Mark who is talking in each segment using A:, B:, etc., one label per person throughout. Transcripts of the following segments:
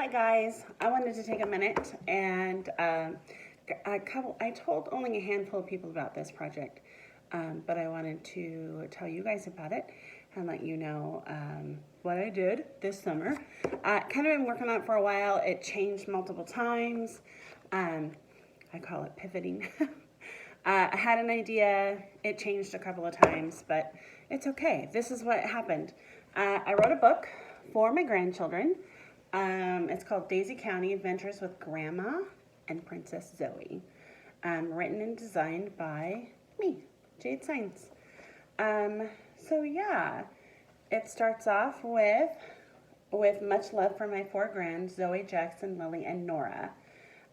A: Hi guys, I wanted to take a minute and I told only a handful of people about this project, but I wanted to tell you guys about it and let you know what I did this summer. Kind of been working on it for a while. It changed multiple times. I call it pivoting. I had an idea, it changed a couple of times, but it's okay. This is what happened. I wrote a book for my grandchildren. It's called Daisy County Adventures with Grandma and Princess Zoe. Written and designed by me, Jade Science. So yeah, it starts off with much love for my four grands, Zoe, Jackson, Lily, and Nora,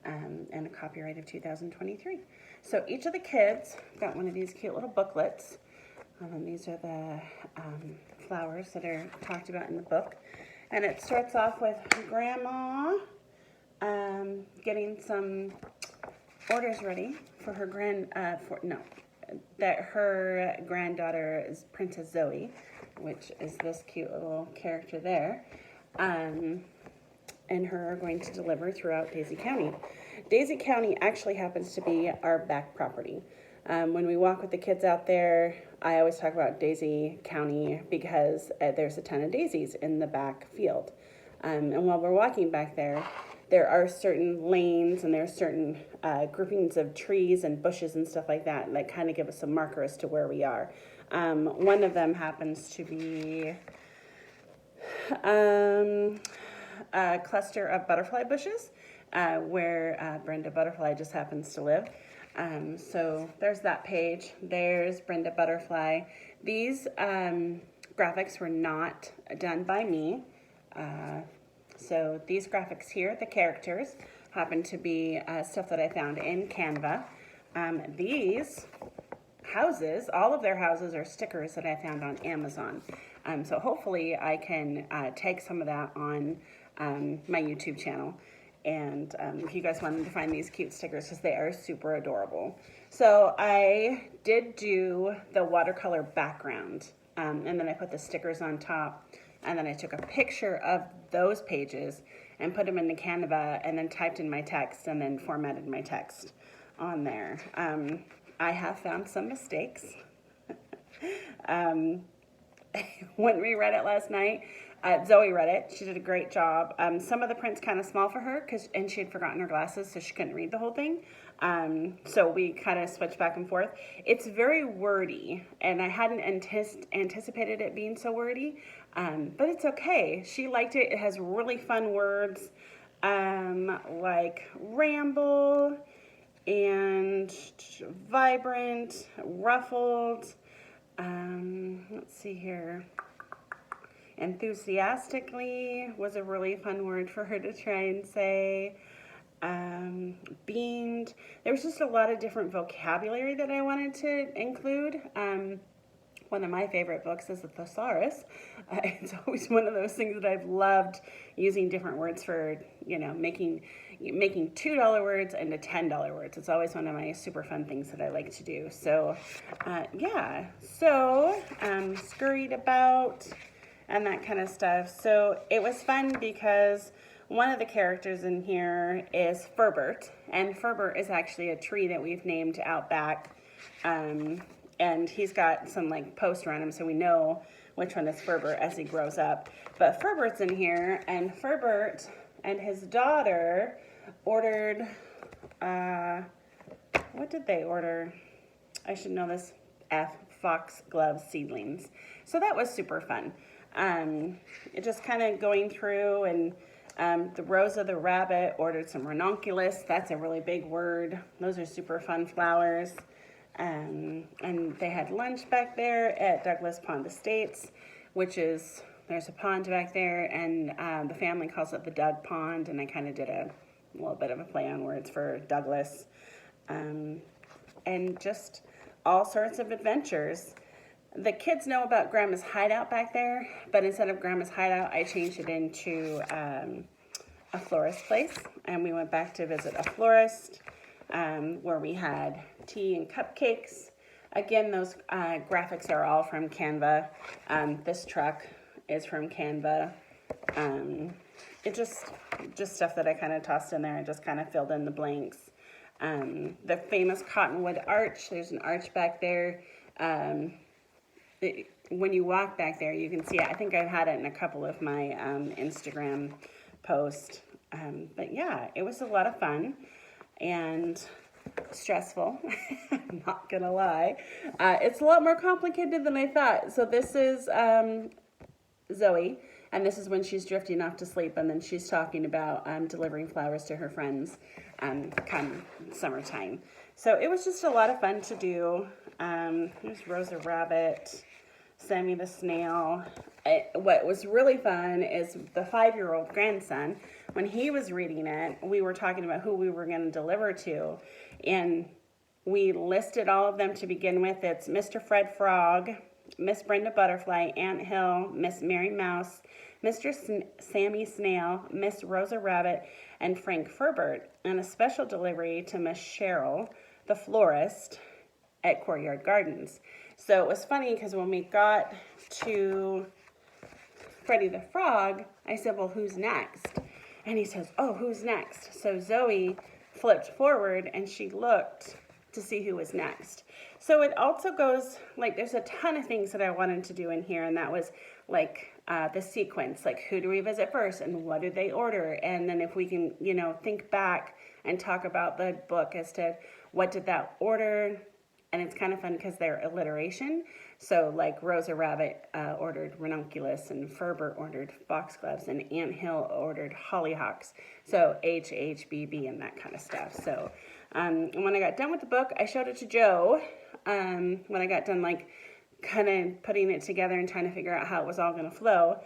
A: and a copyright of 2023. So each of the kids got one of these cute little booklets. These are the flowers that are talked about in the book. And it starts off with Grandma getting some orders ready for her her granddaughter is Princess Zoe, which is this cute little character there, and her are going to deliver throughout Daisy County. Daisy County actually happens to be our back property. When we walk with the kids out there, I always talk about Daisy County because there's a ton of daisies in the back field. And while we're walking back there, there are certain lanes and there are certain groupings of trees and bushes and stuff like that kind of give us a marker as to where we are. One of them happens to be a cluster of butterfly bushes where Brenda Butterfly just happens to live. So there's that page. There's Brenda Butterfly. These graphics were not done by me. So these graphics here, the characters, happen to be stuff that I found in Canva. These houses, all of their houses are stickers that I found on Amazon. So hopefully I can take some of that on my YouTube channel. And if you guys wanted to find these cute stickers, because they are super adorable. So I did do the watercolor background, and then I put the stickers on top, and then I took a picture of those pages and put them into Canva, and then typed in my text, and then formatted my text on there. I have found some mistakes. When we read it last night, Zoe read it. She did a great job. Some of the print's kind of small for her, and she had forgotten her glasses, so she couldn't read the whole thing. So we kind of switched back and forth. It's very wordy, and I hadn't anticipated it being so wordy, but it's okay. She liked it. It has really fun words, like ramble and vibrant, ruffled. Let's see here. Enthusiastically was a really fun word for her to try and say. Beamed. There was just a lot of different vocabulary that I wanted to include. One of my favorite books is the Thesaurus. It's always one of those things that I've loved using different words for, making $2 words into $10 words. It's always one of my super fun things that I like to do. So, yeah. So, scurried about and that kind of stuff. So it was fun because one of the characters in here is Ferbert, and Ferbert is actually a tree that we've named out back, and he's got some posts around him, so we know which one is Ferbert as he grows up. But Ferbert's in here, and Ferbert and his daughter ordered, what did they order? I should know this, foxglove seedlings. So that was super fun. It just kind of going through, and the Rosa the rabbit ordered some ranunculus. That's a really big word. Those are super fun flowers. And they had lunch back there at Douglas Pond Estates, there's a pond back there, and the family calls it the Doug Pond, and I kind of did a little bit of a play on words for Douglas. And just all sorts of adventures. The kids know about Grandma's hideout back there, but instead of Grandma's hideout, I changed it into a florist place, and we went back to visit a florist where we had tea and cupcakes. Again, those graphics are all from Canva. This truck is from Canva. it just stuff that I kind of tossed in there. I just kind of filled in the blanks. The famous cottonwood arch, there's an arch back there. When you walk back there, you can see it. I think I've had it in a couple of my Instagram posts. But yeah, it was a lot of fun and stressful. I'm not gonna lie. It's a lot more complicated than I thought. So this is Zoe, and this is when she's drifting off to sleep, and then she's talking about delivering flowers to her friends come summertime. So it was just a lot of fun to do. Here's Rosa Rabbit, Sammy the Snail. What was really fun is the 5-year-old grandson, when he was reading it, we were talking about who we were going to deliver to, and we listed all of them to begin with. It's Mr. Fred Frog, Miss Brenda Butterfly, Ant Hill, Miss Mary Mouse, Mr. Sammy Snail, Miss Rosa Rabbit, and Frank Furbert, and a special delivery to Miss Cheryl, the florist at Courtyard Gardens. So it was funny because when we got to Freddie the Frog, I said, well, who's next? And he says, oh, who's next? So Zoe flipped forward and she looked to see who was next. So it also goes, like, there's a ton of things that I wanted to do in here, and that was like the sequence, like who do we visit first and what did they order? And then if we can, think back and talk about the book as to what did that order. And it's kind of fun because they're alliteration. So like Rosa Rabbit ordered ranunculus, and Ferber ordered foxgloves, and Ant Hill ordered hollyhocks. So HHBB and that kind of stuff. So when I got done with the book, I showed it to Joe. When I got done like kind of putting it together and trying to figure out how it was all going to flow,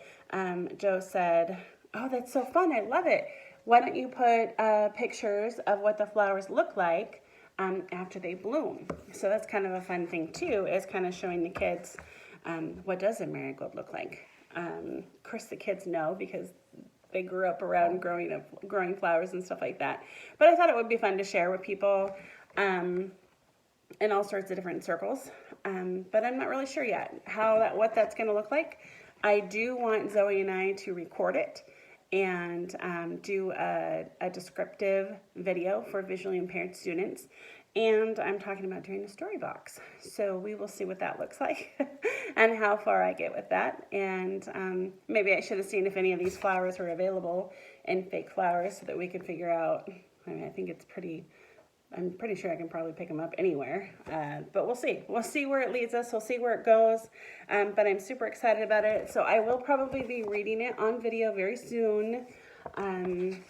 A: Joe said, oh, that's so fun. I love it. Why don't you put pictures of what the flowers look like after they bloom? So that's kind of a fun thing too, is kind of showing the kids what does a marigold look like. Of course, the kids know because they grew up around growing flowers and stuff like that. But I thought it would be fun to share with people in all sorts of different circles. But I'm not really sure yet what that's going to look like. I do want Zoe and I to record it and do a descriptive video for visually impaired students. And I'm talking about doing a story box. So we will see what that looks like and how far I get with that. And maybe I should have seen if any of these flowers were available in fake flowers so that we could figure out. I mean, I'm pretty sure I can probably pick them up anywhere, but we'll see. We'll see where it leads us. We'll see where it goes, but I'm super excited about it. So I will probably be reading it on video very soon, and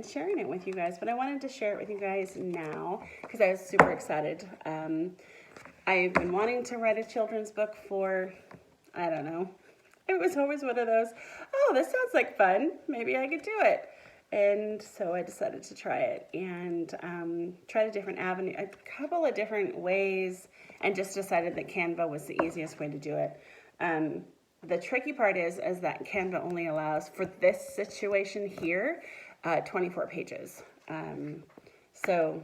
A: sharing it with you guys. But I wanted to share it with you guys now because I was super excited. I've been wanting to write a children's book for, I don't know. It was always one of those, oh, this sounds like fun. Maybe I could do it. And so I decided to try it and tried a couple of different ways, and just decided that Canva was the easiest way to do it. The tricky part is that Canva only allows, for this situation here, 24 pages. So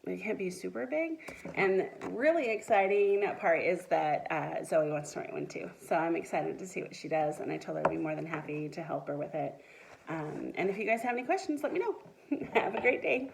A: it can't be super big. And really exciting part is that Zoe wants to write one too. So I'm excited to see what she does, and I told her I'd be more than happy to help her with it. And if you guys have any questions, let me know. Have a great day.